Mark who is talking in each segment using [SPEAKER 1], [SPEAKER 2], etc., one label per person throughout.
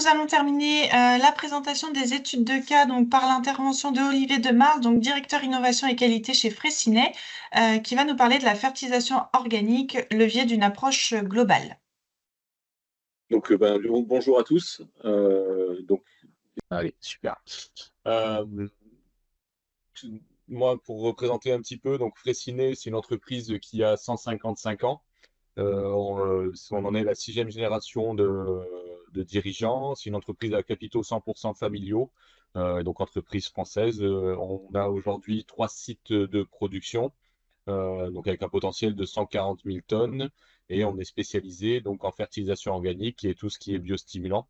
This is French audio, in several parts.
[SPEAKER 1] nous allons terminer la présentation des études de cas donc, par l'intervention de Olivier Demar, donc directeur innovation et qualité chez Fraissinet, qui va nous parler de la fertilisation organique, levier d'une approche globale.
[SPEAKER 2] Bonjour à tous. Allez, super. Euh, Moi, pour représenter un petit peu, donc Fraissinet, c'est une entreprise qui a 155 ans. On en est la sixième génération de dirigeants. C'est une entreprise à capitaux 100% familiaux, donc entreprise française. On a aujourd'hui 3 sites de production, donc avec un potentiel de 140 000 tonnes. Et on est spécialisé donc en fertilisation organique et tout ce qui est biostimulant.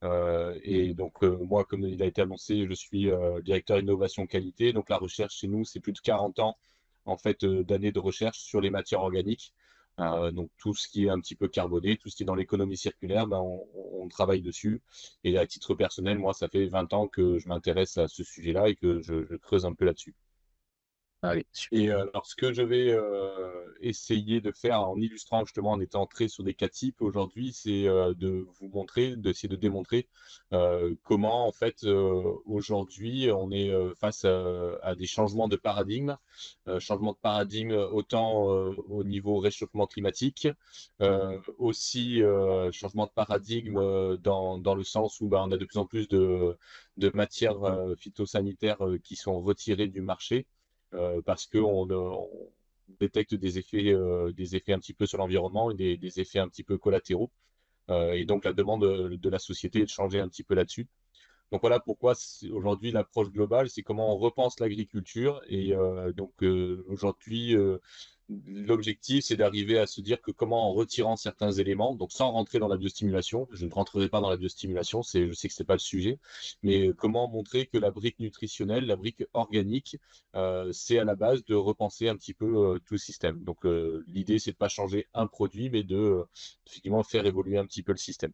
[SPEAKER 2] Moi, comme il a été annoncé, je suis directeur innovation qualité. Donc la recherche chez nous, c'est plus de 40 ans en fait d'années de recherche sur les matières organiques. Donc tout ce qui est un petit peu carboné, tout ce qui est dans l'économie circulaire, ben, on travaille dessus. Et à titre personnel, moi, ça fait 20 ans que je m'intéresse à ce sujet-là et que je creuse un peu là-dessus. Allez. Alors, ce que je vais essayer de faire en illustrant justement, en étant entré sur des cas types aujourd'hui, c'est de vous montrer, d'essayer de démontrer comment, en fait, aujourd'hui, on est face à des changements de paradigme. Changements de paradigme autant au niveau réchauffement climatique, aussi changement de paradigme dans le sens où bah, on a de plus en plus de matières phytosanitaires qui sont retirées du marché parce qu'on détecte des effets un petit peu sur l'environnement et des effets un petit peu collatéraux. Et donc, la demande de la société est de changer un petit peu là-dessus. Donc, voilà pourquoi aujourd'hui, l'approche globale, c'est comment on repense l'agriculture. Et aujourd'hui, l'objectif, c'est d'arriver à se dire que comment en retirant certains éléments, donc sans rentrer dans la biostimulation, je ne rentrerai pas dans la biostimulation, je sais que ce n'est pas le sujet, mais comment montrer que la brique nutritionnelle, la brique organique, c'est à la base de repenser un petit peu tout le système. Donc l'idée, c'est de ne pas changer un produit, mais de effectivement faire évoluer un petit peu le système.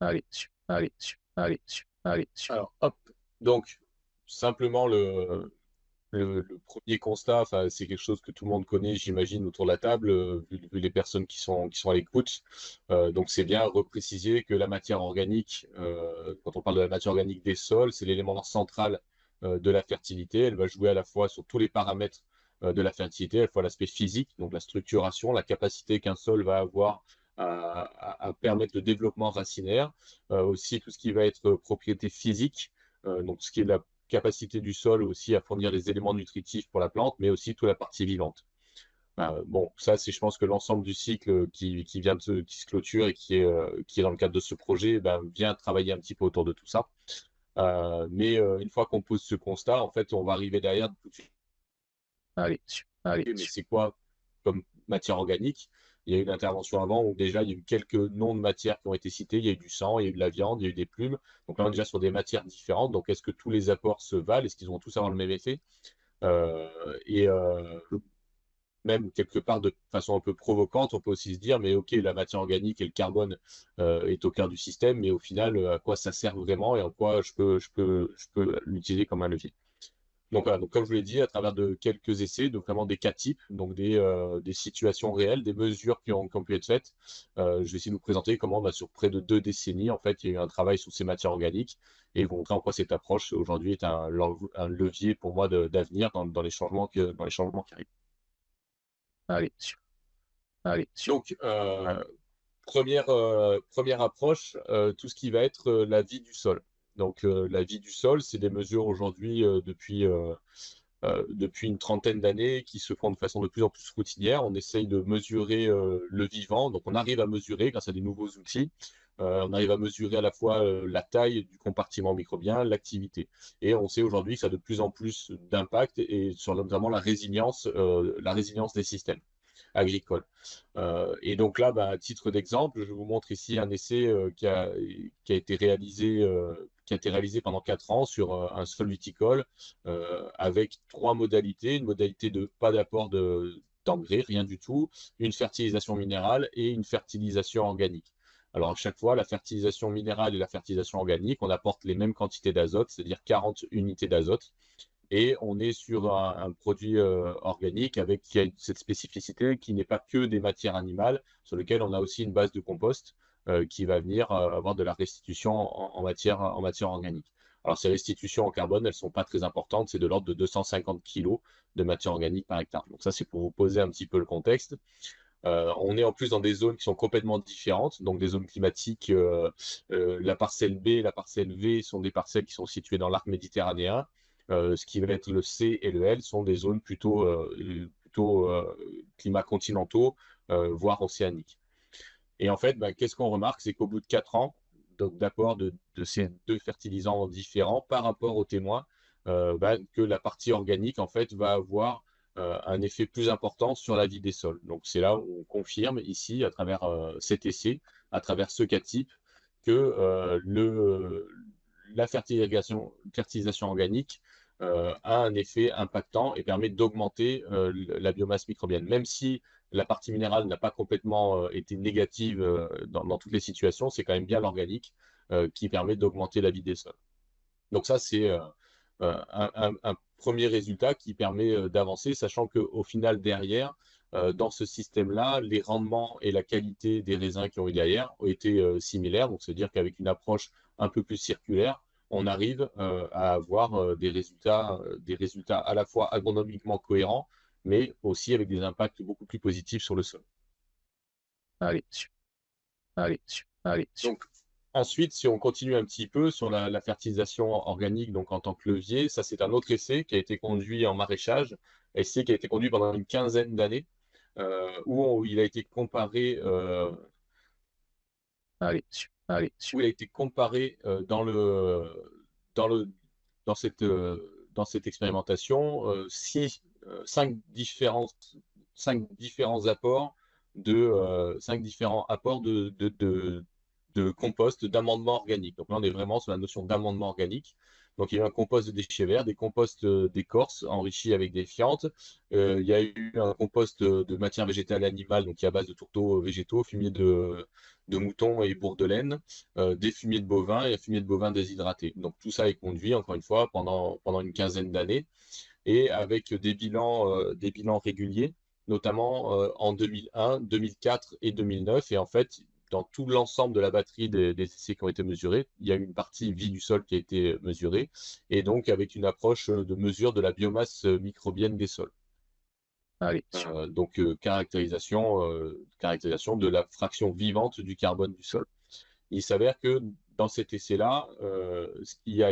[SPEAKER 2] Allez, allez, allez, allez. Alors, hop. Donc, simplement, le premier constat, enfin, c'est quelque chose que tout le monde connaît, j'imagine, autour de la table, vu les personnes qui sont à l'écoute. Donc, c'est bien repréciser que la matière organique, quand on parle de la matière organique des sols, c'est l'élément central de la fertilité. Elle va jouer à la fois sur tous les paramètres de la fertilité, à la fois l'aspect physique, donc la structuration, la capacité qu'un sol va avoir à permettre le développement racinaire, aussi tout ce qui va être propriété physique, donc ce qui est la capacité du sol aussi à fournir les éléments nutritifs pour la plante, mais aussi toute la partie vivante. Bon, ça, c'est, je pense que l'ensemble du cycle qui se clôture et qui est dans le cadre de ce projet, ben, vient travailler un petit peu autour de tout ça. Mais une fois qu'on pose ce constat, en fait, on va arriver derrière tout de suite. Allez, allez. Mais c'est quoi comme matière organique? Il y a eu une intervention avant où déjà il y a eu quelques noms de matières qui ont été cités. Il y a eu du sang, il y a eu de la viande, il y a eu des plumes. Donc là, on est déjà sur des matières différentes. Donc est-ce que tous les apports se valent? Est-ce qu'ils vont tous avoir le même effet? Euh, et même quelque part de façon un peu provocante, on peut aussi se dire, mais ok, la matière organique et le carbone est au cœur du système, mais au final, à quoi ça sert vraiment et en quoi je peux l'utiliser comme un levier? Donc voilà, donc comme je vous l'ai dit, à travers de quelques essais, donc vraiment des cas types, donc des situations réelles, des mesures qui ont pu être faites. Je vais essayer de vous présenter comment, bah, sur près de 2 décennies, en fait, il y a eu un travail sur ces matières organiques et vous montrer en quoi cette approche aujourd'hui est un levier pour moi d'avenir dans les changements qui arrivent. Allez, allez. Donc, première approche, tout ce qui va être la vie du sol. Donc, la vie du sol, c'est des mesures aujourd'hui depuis une trentaine d'années qui se font de façon de plus en plus routinière. On essaye de mesurer le vivant. Donc, on arrive à mesurer grâce à des nouveaux outils. On arrive à mesurer à la fois la taille du compartiment microbien, l'activité. Et on sait aujourd'hui que ça a de plus en plus d'impact et sur notamment la résilience des systèmes agricoles. Et donc là, bah, à titre d'exemple, je vous montre ici un essai qui a été réalisé pendant 4 ans sur un sol viticole avec 3 modalités. Une modalité de pas d'apport d'engrais, rien du tout, une fertilisation minérale et une fertilisation organique. Alors, à chaque fois, la fertilisation minérale et la fertilisation organique, on apporte les mêmes quantités d'azote, c'est-à-dire 40 unités d'azote. Et on est sur un produit organique qui a cette spécificité qui n'est pas que des matières animales, sur lequel on a aussi une base de compost qui va venir avoir de la restitution en matière organique. Alors, ces restitutions en carbone, elles ne sont pas très importantes, c'est de l'ordre de 250 kg de matière organique par hectare. Donc ça, c'est pour vous poser un petit peu le contexte. On est en plus dans des zones qui sont complètement différentes, donc des zones climatiques. La parcelle B et la parcelle V sont des parcelles qui sont situées dans l'arc méditerranéen. Ce qui va être le C et le L sont des zones plutôt climats continentaux, voire océaniques. Et en fait, qu'est-ce qu'on remarque? C'est qu'au bout de 4 ans d'apport de ces deux fertilisants différents par rapport aux témoins, que la partie organique en fait va avoir un effet plus important sur la vie des sols. Donc c'est là où on confirme ici, à travers cet essai, à travers ce cas type, que la fertilisation organique a un effet impactant et permet d'augmenter la biomasse microbienne. Même si la partie minérale n'a pas complètement été négative dans toutes les situations, c'est quand même bien l'organique qui permet d'augmenter la vie des sols. Donc ça, c'est un premier résultat qui permet d'avancer, sachant qu'au final, derrière, dans ce système-là, les rendements et la qualité des raisins qui ont eu derrière ont été similaires. Donc, c'est-à-dire qu'avec une approche un peu plus circulaire, on arrive à avoir des résultats à la fois agronomiquement cohérents, mais aussi avec des impacts beaucoup plus positifs sur le sol.
[SPEAKER 3] Allez, allez, allez.
[SPEAKER 2] Donc, ensuite, si on continue un petit peu sur la fertilisation organique, donc en tant que levier, ça c'est un autre essai qui a été conduit en maraîchage, essai qui a été conduit pendant une quinzaine d'années, où il a été comparé, où il a été comparé dans le, dans cette expérimentation, cinq différents apports de compost, d'amendement organique. Donc là, on est vraiment sur la notion d'amendement organique. Donc, il y a eu un compost de déchets verts, des composts d'écorce enrichis avec des fientes. Il y a eu un compost de matière végétale et animale, donc qui est à base de tourteaux végétaux, fumier de moutons et bourre de laine, des fumiers de bovins et un fumier de bovins déshydraté. Donc, tout ça est conduit, encore une fois, pendant une quinzaine d'années et avec des bilans réguliers, notamment en 2001, 2004 et 2009. Et en fait, dans tout l'ensemble de la batterie des essais qui ont été mesurés, il y a une partie vie du sol qui a été mesurée, et donc avec une approche de mesure de la biomasse microbienne des sols. Donc caractérisation de la fraction vivante du carbone du sol. Il s'avère que dans cet essai-là, ce qui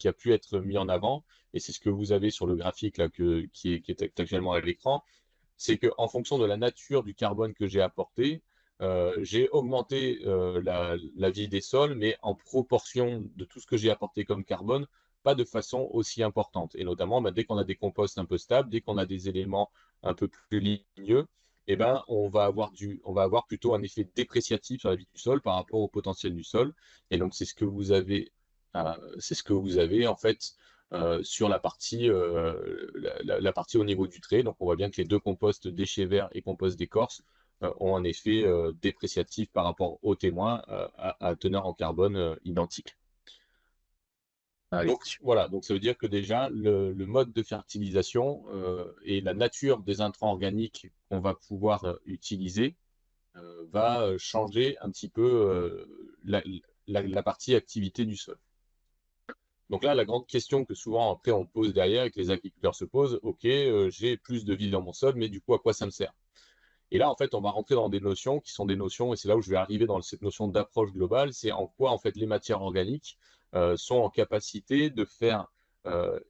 [SPEAKER 2] a pu être mis en avant, et c'est ce que vous avez sur le graphique là, qui est actuellement à l'écran, c'est qu'en fonction de la nature du carbone que j'ai apporté, j'ai augmenté la vie des sols, mais en proportion de tout ce que j'ai apporté comme carbone, pas de façon aussi importante. Et notamment, dès qu'on a des composts un peu stables, dès qu'on a des éléments un peu plus ligneux, eh ben, on va avoir plutôt un effet dépréciatif sur la vie du sol par rapport au potentiel du sol. Et donc, c'est ce que vous avez en fait sur la partie au niveau du trait. Donc, on voit bien que les deux composts déchets verts et compost d'écorce ont un effet dépréciatif par rapport aux témoins à teneur en carbone identique. Donc voilà, donc ça veut dire que déjà le mode de fertilisation et la nature des intrants organiques qu'on va pouvoir utiliser va changer un petit peu la partie activité du sol. Donc là, la grande question que souvent après on pose derrière et que les agriculteurs se posent, ok, j'ai plus de vie dans mon sol, mais du coup à quoi ça me sert? Et là, en fait, on va rentrer dans des notions qui sont des notions, et c'est là où je vais arriver dans cette notion d'approche globale, c'est en quoi, en fait, les matières organiques sont en capacité de faire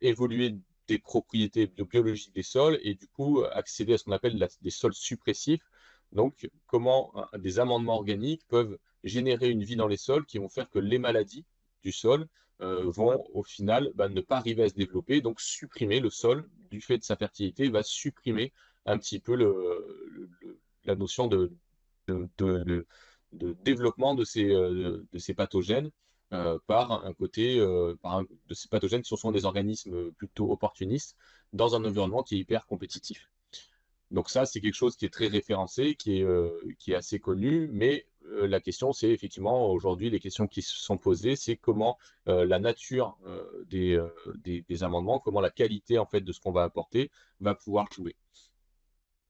[SPEAKER 2] évoluer des propriétés biologiques des sols et du coup accéder à ce qu'on appelle des sols suppressifs. Donc, comment des amendements organiques peuvent générer une vie dans les sols qui vont faire que les maladies du sol vont au final ne pas arriver à se développer, donc supprimer le sol du fait de sa fertilité, va supprimer un petit peu la notion de développement de ces pathogènes par un côté de ces pathogènes qui sont des organismes plutôt opportunistes dans un environnement qui est hyper compétitif. Donc ça, c'est quelque chose qui est très référencé, qui est assez connu, mais la question, c'est effectivement, aujourd'hui, les questions qui se sont posées, c'est comment la nature des amendements, comment la qualité en fait de ce qu'on va apporter va pouvoir jouer.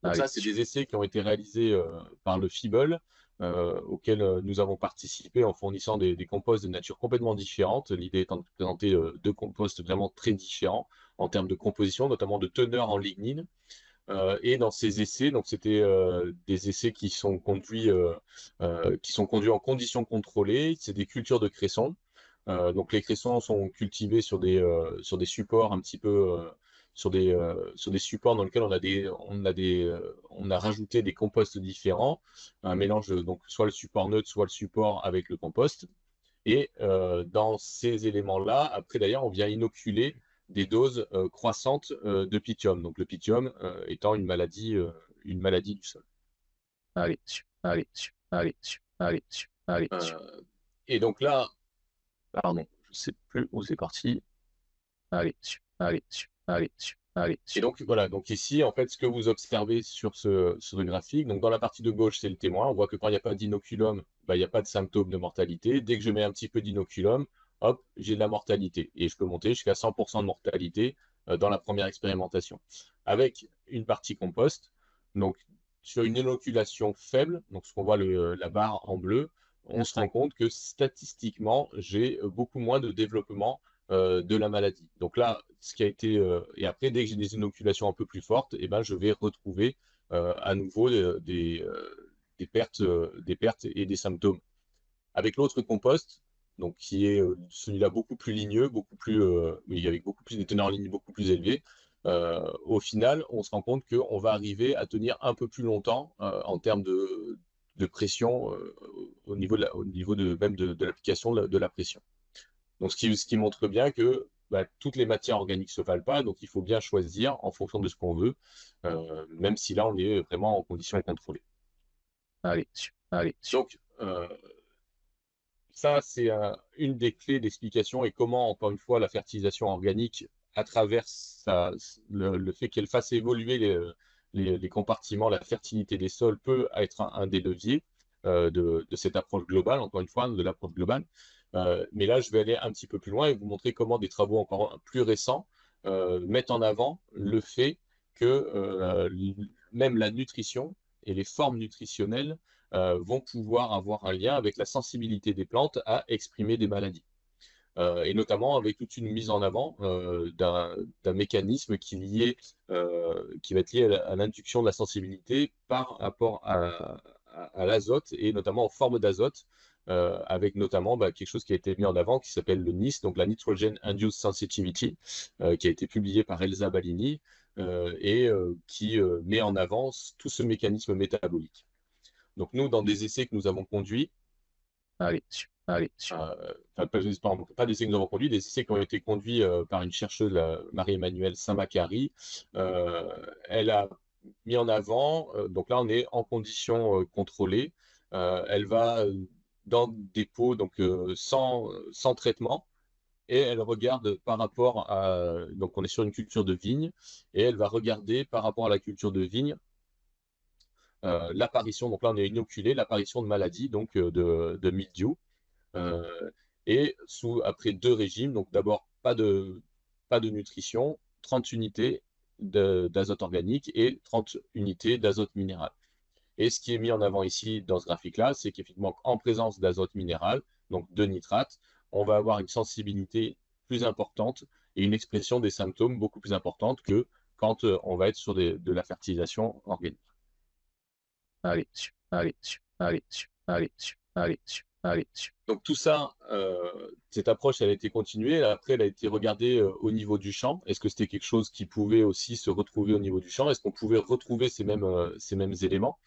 [SPEAKER 2] Donc ça, c'est des essais qui ont été réalisés par le FIBEL auxquels nous avons participé en fournissant des composts de nature complètement différente. L'idée étant de présenter deux composts vraiment très différents en termes de composition, notamment de teneur en lignine. Et dans ces essais, donc c'était des essais qui sont conduits en conditions contrôlées. C'est des cultures de cressons. Donc les cressons sont cultivés sur des supports un petit peu sur des supports dans lesquels on a rajouté des composts différents, un mélange donc soit le support neutre, soit le support avec le compost. Et dans ces éléments-là, après d'ailleurs, on vient inoculer des doses croissantes de pythium. Donc le pythium étant une maladie du sol.
[SPEAKER 3] Allez, dessus, allez, dessus, allez, dessus, allez, dessus, allez, dessus.
[SPEAKER 2] Et donc là,
[SPEAKER 3] Pardon, je sais plus où c'est parti. Allez, dessus, allez, dessus, allez, dessus, allez,
[SPEAKER 2] et
[SPEAKER 3] dessus.
[SPEAKER 2] donc voilà, donc ici, en fait, ce que vous observez sur ce graphique, donc dans la partie de gauche, c'est le témoin. On voit que quand il n'y a pas d'inoculum, bah, il n'y a pas de symptômes de mortalité. Dès que je mets un petit peu d'inoculum, hop, j'ai de la mortalité. Et je peux monter jusqu'à 100% de mortalité dans la première expérimentation. Avec une partie compost, donc sur une inoculation faible, donc ce qu'on voit la barre en bleu, on se rend compte que statistiquement, j'ai beaucoup moins de développement de la maladie. Donc là, ce qui a été et après, dès que j'ai des inoculations un peu plus fortes, eh ben, je vais retrouver à nouveau des pertes et des symptômes. Avec l'autre compost, donc qui est celui-là beaucoup plus ligneux, oui, avec beaucoup plus des teneurs en ligne beaucoup plus élevées, au final, on se rend compte qu'on va arriver à tenir un peu plus longtemps en termes de pression au niveau même de l'application de la pression. Donc, ce qui montre bien que bah, toutes les matières organiques ne se valent pas, donc il faut bien choisir en fonction de ce qu'on veut, même si là, on est vraiment en conditions contrôlées.
[SPEAKER 3] Allez, dessus, allez, dessus.
[SPEAKER 2] Donc, ça, c'est une des clés d'explication et comment, encore une fois, la fertilisation organique, à travers le fait qu'elle fasse évoluer les compartiments, la fertilité des sols, peut être un des leviers de cette approche globale, encore une fois, de l'approche globale. Mais là, je vais aller un petit peu plus loin et vous montrer comment des travaux encore plus récents mettent en avant le fait que même la nutrition et les formes nutritionnelles vont pouvoir avoir un lien avec la sensibilité des plantes à exprimer des maladies. Et notamment avec toute une mise en avant d'un mécanisme qui va être lié à l'induction de la sensibilité par rapport à l'azote et notamment aux formes d'azote, avec notamment quelque chose qui a été mis en avant qui s'appelle le NIS, donc la Nitrogen Induced Sensitivity, qui a été publié par Elsa Balini et qui met en avant tout ce mécanisme métabolique. Donc nous, dans des essais que nous avons conduits,
[SPEAKER 3] Allez, dessus, allez, dessus.
[SPEAKER 2] pas des essais que nous avons conduits, des essais qui ont été conduits par une chercheuse, Marie-Emmanuelle Saint-Macary, elle a mis en avant, donc là on est en conditions contrôlées, elle va dans des pots donc, sans traitement, et elle regarde par rapport à, donc on est sur une culture de vigne, et elle va regarder par rapport à la culture de vigne, l'apparition, donc là on est inoculé, l'apparition de maladies, donc de mildiou, et après deux régimes, donc d'abord pas de nutrition, 30 unités d'azote organique et 30 unités d'azote minéral. Et ce qui est mis en avant ici dans ce graphique-là, c'est qu'effectivement, en présence d'azote minéral, donc de nitrate, on va avoir une sensibilité plus importante et une expression des symptômes beaucoup plus importante que quand on va être sur de la fertilisation organique.
[SPEAKER 3] Allez, dessus, allez, dessus, allez, dessus, allez, dessus, allez, dessus, allez, dessus.
[SPEAKER 2] Donc tout ça, cette approche, elle a été continuée. Après, elle a été regardée au niveau du champ. Est-ce que c'était quelque chose qui pouvait aussi se retrouver au niveau du champ? Est-ce qu'on pouvait retrouver ces mêmes éléments?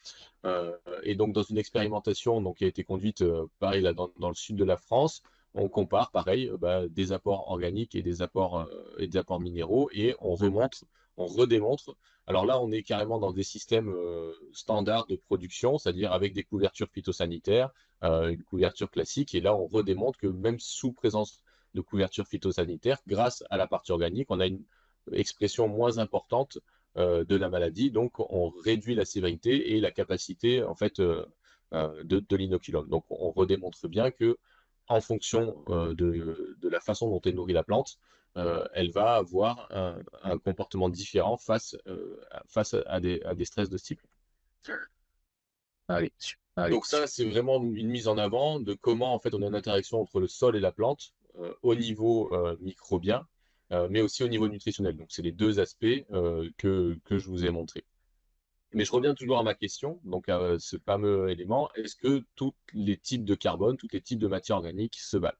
[SPEAKER 2] Et donc dans une expérimentation donc, qui a été conduite, pareil, là, dans le sud de la France, on compare, pareil, des apports organiques et des apports minéraux, et on redémontre. Alors là, on est carrément dans des systèmes standards de production, c'est-à-dire avec des couvertures phytosanitaires, une couverture classique. Et là, on redémontre que même sous présence de couverture phytosanitaire, grâce à la partie organique, on a une expression moins importante de la maladie. Donc, on réduit la sévérité et la capacité en fait de l'inoculum. Donc, on redémontre bien que en fonction de la façon dont est nourrie la plante, elle va avoir un comportement différent face à des stress de ce type.
[SPEAKER 3] Allez, dessus, Allez,
[SPEAKER 2] Donc ça, c'est vraiment une mise en avant de comment en fait on a une interaction entre le sol et la plante au niveau microbien, mais aussi au niveau nutritionnel. Donc c'est les deux aspects que je vous ai montrés. Mais je reviens toujours à ma question, donc à ce fameux élément, est-ce que tous les types de carbone, tous les types de matières organiques se valent?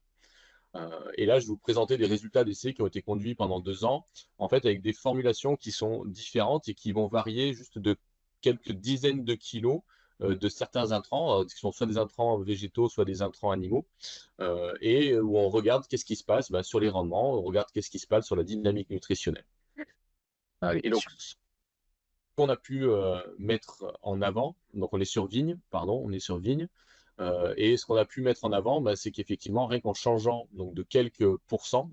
[SPEAKER 2] Et là, je vais vous présenter des résultats d'essais qui ont été conduits pendant 2 ans, en fait, avec des formulations qui sont différentes et qui vont varier juste de quelques dizaines de kilos de certains intrants, qui sont soit des intrants végétaux, soit des intrants animaux, et où on regarde qu'est-ce qui se passe sur les rendements, on regarde qu'est-ce qui se passe sur la dynamique nutritionnelle.
[SPEAKER 3] allez,
[SPEAKER 2] Et donc, ce qu'on a pu mettre en avant, donc on est sur vigne, pardon, on est sur vigne, et ce qu'on a pu mettre en avant, c'est qu'effectivement, rien qu'en changeant donc, de quelques pourcents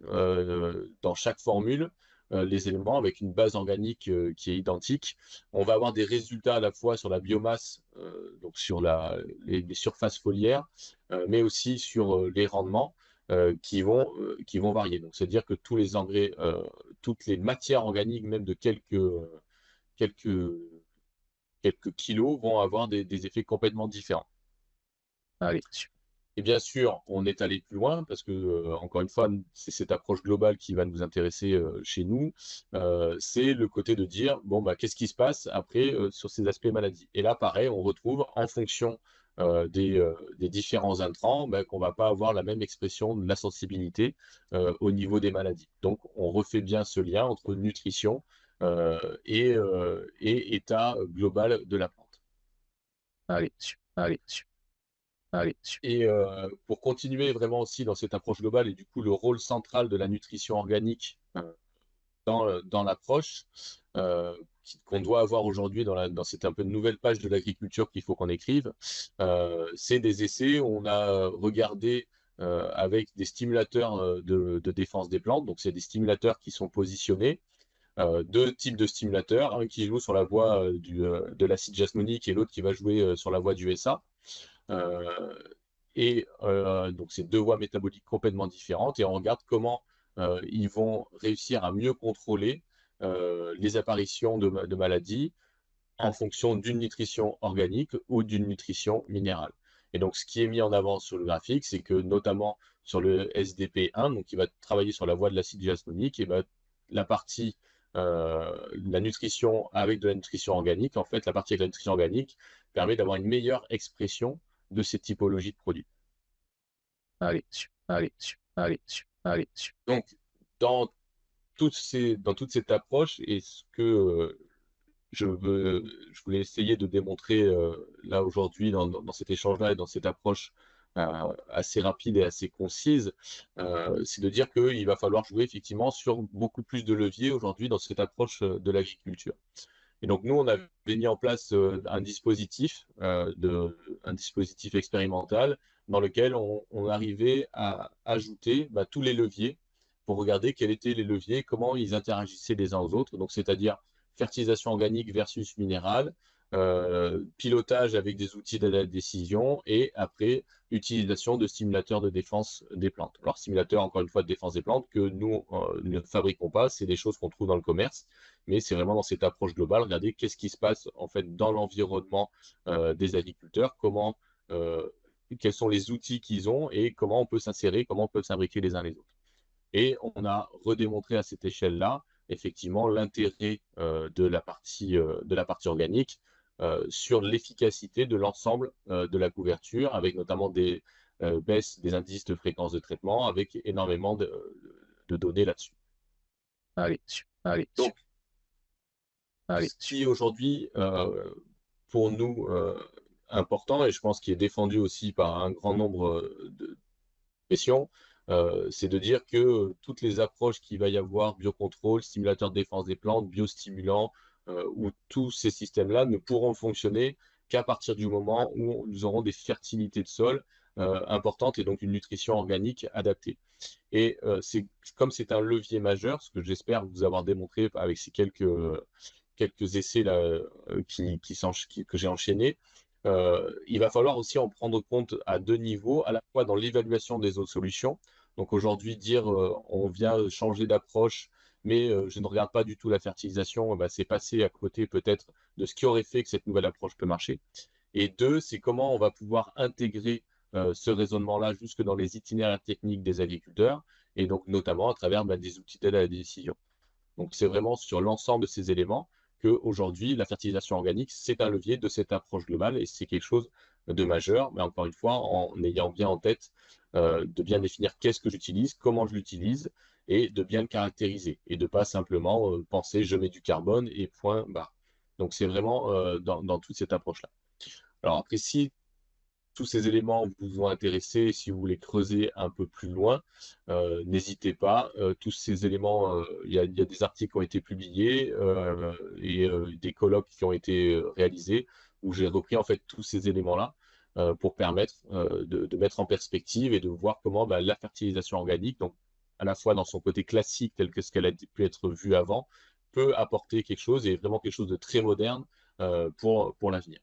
[SPEAKER 2] dans chaque formule, les éléments avec une base organique qui est identique, on va avoir des résultats à la fois sur la biomasse, donc sur les surfaces foliaires, mais aussi sur les rendements qui vont varier. Donc, c'est-à-dire que tous les engrais, toutes les matières organiques, même de quelques, quelques kilos, vont avoir des effets complètement différents.
[SPEAKER 3] allez,
[SPEAKER 2] Et bien sûr, on est allé plus loin parce que, encore une fois, c'est cette approche globale qui va nous intéresser chez nous. C'est le côté de dire, bon, qu'est-ce qui se passe après sur ces aspects maladie? Et là, pareil, on retrouve en fonction des différents intrants qu'on ne va pas avoir la même expression de la sensibilité au niveau des maladies. Donc, on refait bien ce lien entre nutrition et état global de la plante.
[SPEAKER 3] allez, allez, allez,
[SPEAKER 2] Et pour continuer vraiment aussi dans cette approche globale et du coup le rôle central de la nutrition organique dans l'approche qu'on doit avoir aujourd'hui dans cette un peu nouvelle page de l'agriculture qu'il faut qu'on écrive, c'est des essais où on a regardé avec des stimulateurs de défense des plantes. Donc c'est des stimulateurs qui sont positionnés, deux types de stimulateurs, un qui joue sur la voie de l'acide jasmonique et l'autre qui va jouer sur la voie du SA. Et donc, c'est deux voies métaboliques complètement différentes. Et on regarde comment ils vont réussir à mieux contrôler les apparitions de maladies en fonction d'une nutrition organique ou d'une nutrition minérale. Et donc, ce qui est mis en avant sur le graphique, c'est que notamment sur le SDP1, donc qui va travailler sur la voie de l'acide jasmonique, et la partie, la nutrition avec de la nutrition organique, en fait, la partie avec la nutrition organique permet d'avoir une meilleure expression de ces typologies de produits.
[SPEAKER 3] allez, allez, allez, allez,
[SPEAKER 2] Donc, dans dans toute cette approche, et ce que je voulais essayer de démontrer là aujourd'hui dans cet échange-là et dans cette approche assez rapide et assez concise, c'est de dire qu'il va falloir jouer effectivement sur beaucoup plus de leviers aujourd'hui dans cette approche de l'agriculture. Et donc nous, on avait mis en place un dispositif expérimental dans lequel on arrivait à ajouter tous les leviers pour regarder quels étaient les leviers, comment ils interagissaient les uns aux autres. Donc c'est-à-dire fertilisation organique versus minérale, pilotage avec des outils de la décision et après utilisation de stimulateurs de défense des plantes. Alors stimulateurs, encore une fois, de défense des plantes que nous ne fabriquons pas, c'est des choses qu'on trouve dans le commerce, mais c'est vraiment dans cette approche globale, regarder qu'est-ce qui se passe en fait dans l'environnement des agriculteurs, quels sont les outils qu'ils ont et comment on peut s'insérer, comment on peut s'imbriquer les uns les autres. Et on a redémontré à cette échelle-là, effectivement, l'intérêt de la partie organique sur l'efficacité de l'ensemble de la couverture, avec notamment des baisses des indices de fréquence de traitement, avec énormément de données là-dessus.
[SPEAKER 3] allez, allez,
[SPEAKER 2] Donc,
[SPEAKER 3] allez,
[SPEAKER 2] ce qui est aujourd'hui, pour nous, important, et je pense qu'il est défendu aussi par un grand nombre de pressions, c'est de dire que toutes les approches qu'il va y avoir, biocontrôle, stimulateur de défense des plantes, biostimulants, où tous ces systèmes-là ne pourront fonctionner qu'à partir du moment où nous aurons des fertilités de sol importantes et donc une nutrition organique adaptée. Et comme c'est un levier majeur, ce que j'espère vous avoir démontré avec ces quelques essais là, que j'ai enchaînés, il va falloir aussi en prendre compte à deux niveaux, à la fois dans l'évaluation des autres solutions. Donc aujourd'hui, dire on vient changer d'approche, mais je ne regarde pas du tout la fertilisation, c'est passer à côté peut-être de ce qui aurait fait que cette nouvelle approche peut marcher. Et deux, c'est comment on va pouvoir intégrer ce raisonnement-là jusque dans les itinéraires techniques des agriculteurs, et donc notamment à travers des outils d'aide à la décision. Donc c'est vraiment sur l'ensemble de ces éléments qu'aujourd'hui, la fertilisation organique, c'est un levier de cette approche globale et c'est quelque chose de majeur, mais encore une fois, en ayant bien en tête de bien définir qu'est-ce que j'utilise, comment je l'utilise, et de bien le caractériser, et de pas simplement penser je mets du carbone et point barre. Donc c'est vraiment dans toute cette approche-là. Alors après, si tous ces éléments vous ont intéressé, si vous voulez creuser un peu plus loin, n'hésitez pas. Tous ces éléments, il y a des articles qui ont été publiés et des colloques qui ont été réalisés où j'ai repris en fait tous ces éléments-là pour permettre de mettre en perspective et de voir comment la fertilisation organique, donc à la fois dans son côté classique tel que ce qu'elle a pu être vue avant, peut apporter quelque chose et vraiment quelque chose de très moderne pour l'avenir.